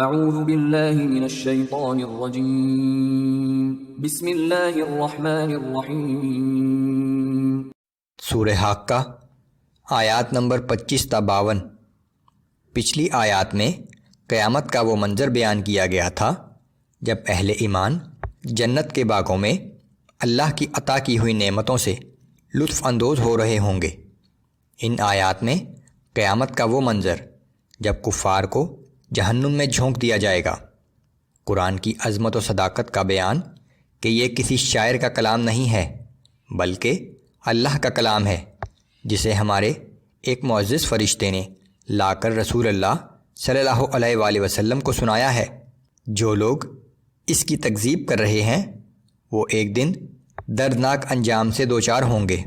اعوذ باللہ من الشیطان الرجیم بسم اللہ الرحمن الرحیم۔ سورہ حاقہ آیات نمبر 25 تا 52۔ پچھلی آیات میں قیامت کا وہ منظر بیان کیا گیا تھا جب اہل ایمان جنت کے باغوں میں اللہ کی عطا کی ہوئی نعمتوں سے لطف اندوز ہو رہے ہوں گے۔ ان آیات میں قیامت کا وہ منظر جب کفار کو جہنم میں جھونک دیا جائے گا۔ قرآن کی عظمت و صداقت کا بیان کہ یہ کسی شاعر کا کلام نہیں ہے بلکہ اللہ کا کلام ہے، جسے ہمارے ایک معزز فرشتے نے لا کر رسول اللہ صلی اللہ علیہ وآلہ وسلم کو سنایا ہے۔ جو لوگ اس کی تکذیب کر رہے ہیں وہ ایک دن دردناک انجام سے دوچار ہوں گے۔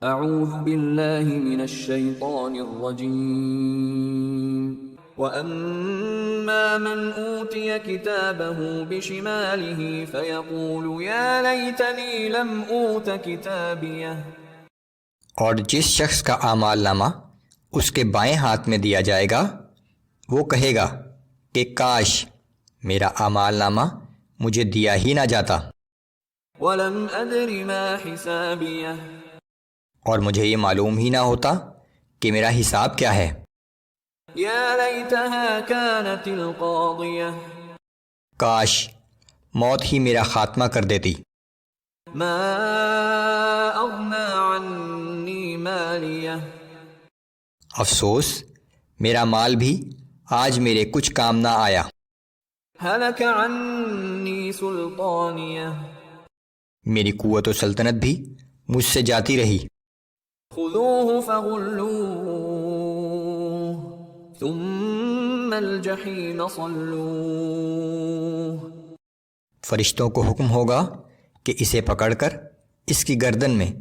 اعوذ باللہ من الشیطان الرجیم۔ وَأَمَّا مَنْ أُوتِيَ كِتَابَهُ بِشِمَالِهِ فَيَقُولُ يَا لَيْتَنِي لَمْ أُوتَ كِتَابِيَهْ۔ اور جس شخص کا اعمال نامہ اس کے بائیں ہاتھ میں دیا جائے گا وہ کہے گا کہ کاش میرا اعمال نامہ مجھے دیا ہی نہ جاتا، وَلَمْ أَدْرِ مَا حِسَابِيَهْ۔ اور مجھے یہ معلوم ہی نہ ہوتا کہ میرا حساب کیا ہے۔ یا لیتہا کانت القاضیہ۔ کاش موت ہی میرا خاتمہ کر دیتی۔ ما اغنی عنی مالیہ۔ افسوس میرا مال بھی آج میرے کچھ کام نہ آیا۔ ہلک عنی سلطانیہ۔ میری قوت و سلطنت بھی مجھ سے جاتی رہی۔ خذوہ فغلوہ ثم الجحیم صلوہ۔ فرشتوں کو حکم ہوگا کہ اسے پکڑ کر اس کی گردن میں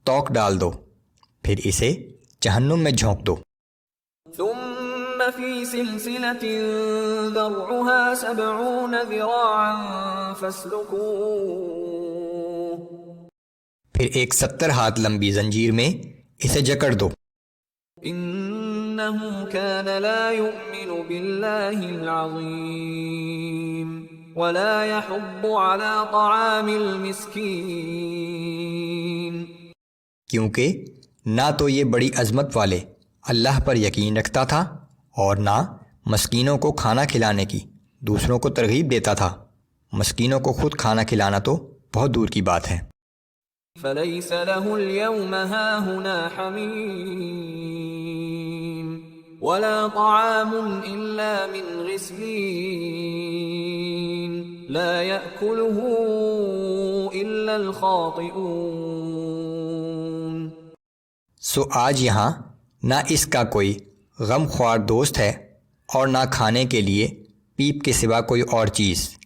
توق ڈال دو، پھر اسے جہنم میں جھونک دو۔ ثم فی سلسلۃ ذرعها 70 ذراعا فاسلکوہ۔ پھر ایک 70 ہاتھ لمبی زنجیر میں اسے جکڑ دو۔ انہ کان لا یؤمن باللہ العظیم ولا یحض علی طعام المسکین۔ کیونکہ نہ تو یہ بڑی عظمت والے اللہ پر یقین رکھتا تھا اور نہ مسکینوں کو کھانا کھلانے کی دوسروں کو ترغیب دیتا تھا۔ مسکینوں کو خود کھانا کھلانا تو بہت دور کی بات ہے۔ فلیس له اليوم ہاہنا حمیم ولا طعام الا من غسلین لا یأکلہ الا الخاطئون۔ سو آج یہاں نہ اس کا کوئی غم خوار دوست ہے اور نہ کھانے کے لیے پیپ کے سوا کوئی اور چیز،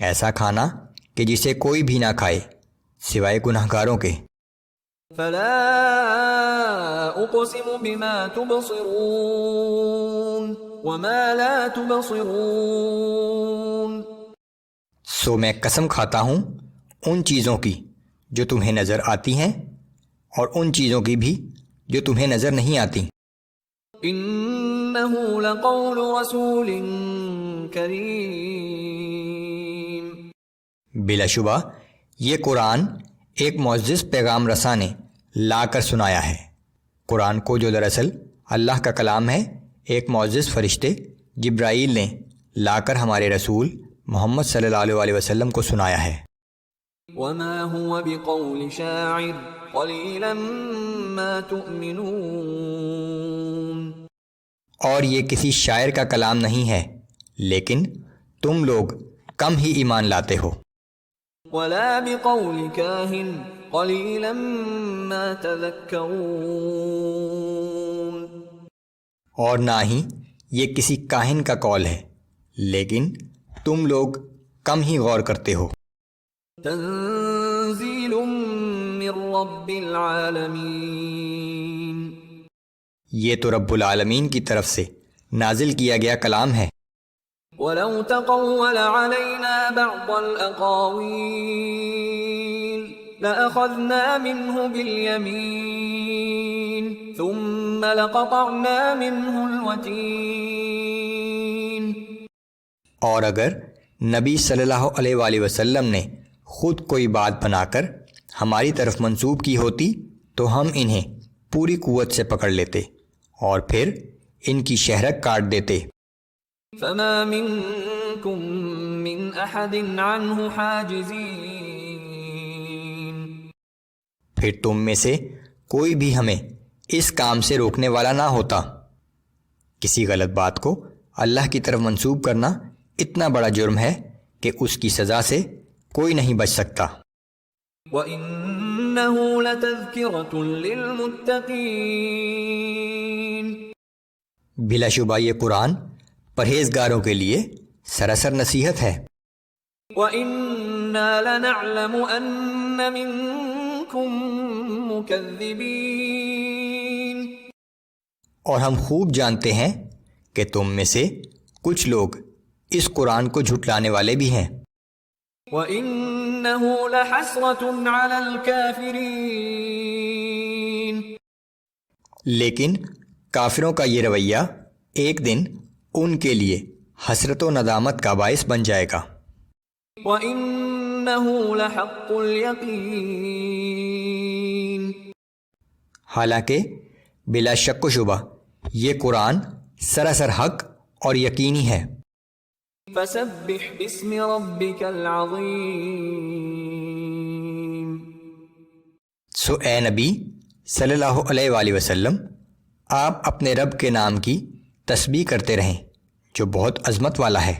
ایسا کھانا کہ جسے کوئی بھی نہ کھائے سوائے گناہگاروں کے۔ فلا اقسم بما تبصرون وما لا تبصرون۔ سو میں قسم کھاتا ہوں ان چیزوں کی جو تمہیں نظر آتی ہیں اور ان چیزوں کی بھی جو تمہیں نظر نہیں آتی۔ انہ لقول رسول کریم۔ بلا شبہ یہ قرآن ایک معزز پیغام رساں نے لا کر سنایا ہے۔ قرآن کو جو دراصل اللہ کا کلام ہے، ایک معزز فرشتے جبرائیل نے لا کر ہمارے رسول محمد صلی اللہ علیہ وسلم کو سنایا ہے۔ وما هو بقول شاعر قلیلا ما تؤمنون۔ اور یہ کسی شاعر کا کلام نہیں ہے لیکن تم لوگ کم ہی ایمان لاتے ہو۔ ولا بقول کاہن قلیلا ما تذکرون۔ اور نہ ہی یہ کسی کاہن کا قول ہے لیکن تم لوگ کم ہی غور کرتے ہو۔ تنزیل من رب العالمین۔ یہ تو رب العالمین کی طرف سے نازل کیا گیا کلام ہے۔ وَلَوْ تَقَوَّلَ عَلَيْنَا بَعْضَ الْأَقَاوِيلِ لَأَخَذْنَا مِنْهُ بِالْيَمِينِ ثُمَّ لَقَطَعْنَا مِنْهُ الْوَتِينَ۔ اور اگر نبی صلی اللہ علیہ وآلہ وسلم نے خود کوئی بات بنا کر ہماری طرف منسوب کی ہوتی تو ہم انہیں پوری قوت سے پکڑ لیتے اور پھر ان کی شہرک کاٹ دیتے۔ فما منكم من احد عنه حاجزين، پھر تم میں سے کوئی بھی ہمیں اس کام سے روکنے والا نہ ہوتا۔ کسی غلط بات کو اللہ کی طرف منسوب کرنا اتنا بڑا جرم ہے کہ اس کی سزا سے کوئی نہیں بچ سکتا۔ وَإِنَّهُ لَتَذْكِرَةٌ لِّلْمُتَّقِينَ، بلا شبہ یہ قرآن پرہیزگاروں کے لیے سراسر نصیحت ہے۔ وَإِنَّا لَنَعْلَمُ أَنَّ مِنكُم مُّكَذِّبِينَ، اور ہم خوب جانتے ہیں کہ تم میں سے کچھ لوگ اس قرآن کو جھٹلانے والے بھی ہیں۔ وَإِنَّهُ لَحَسْرَةٌ عَلَى الْكَافِرِينَ، لیکن کافروں کا یہ رویہ ایک دن ان کے لیے حسرت و ندامت کا باعث بن جائے گا۔ وَإِنَّهُ لَحَقُّ الْيَقِينِ، حالانکہ بلا شک و شبہ یہ قرآن سراسر حق اور یقینی ہے۔ فَسَبِّحْ بِاسْمِ رَبِّكَ الْعَظِيمِ، سو اے نبی صلی اللہ علیہ وآلہ وسلم، آپ اپنے رب کے نام کی تسبیح کرتے رہیں جو بہت عظمت والا ہے۔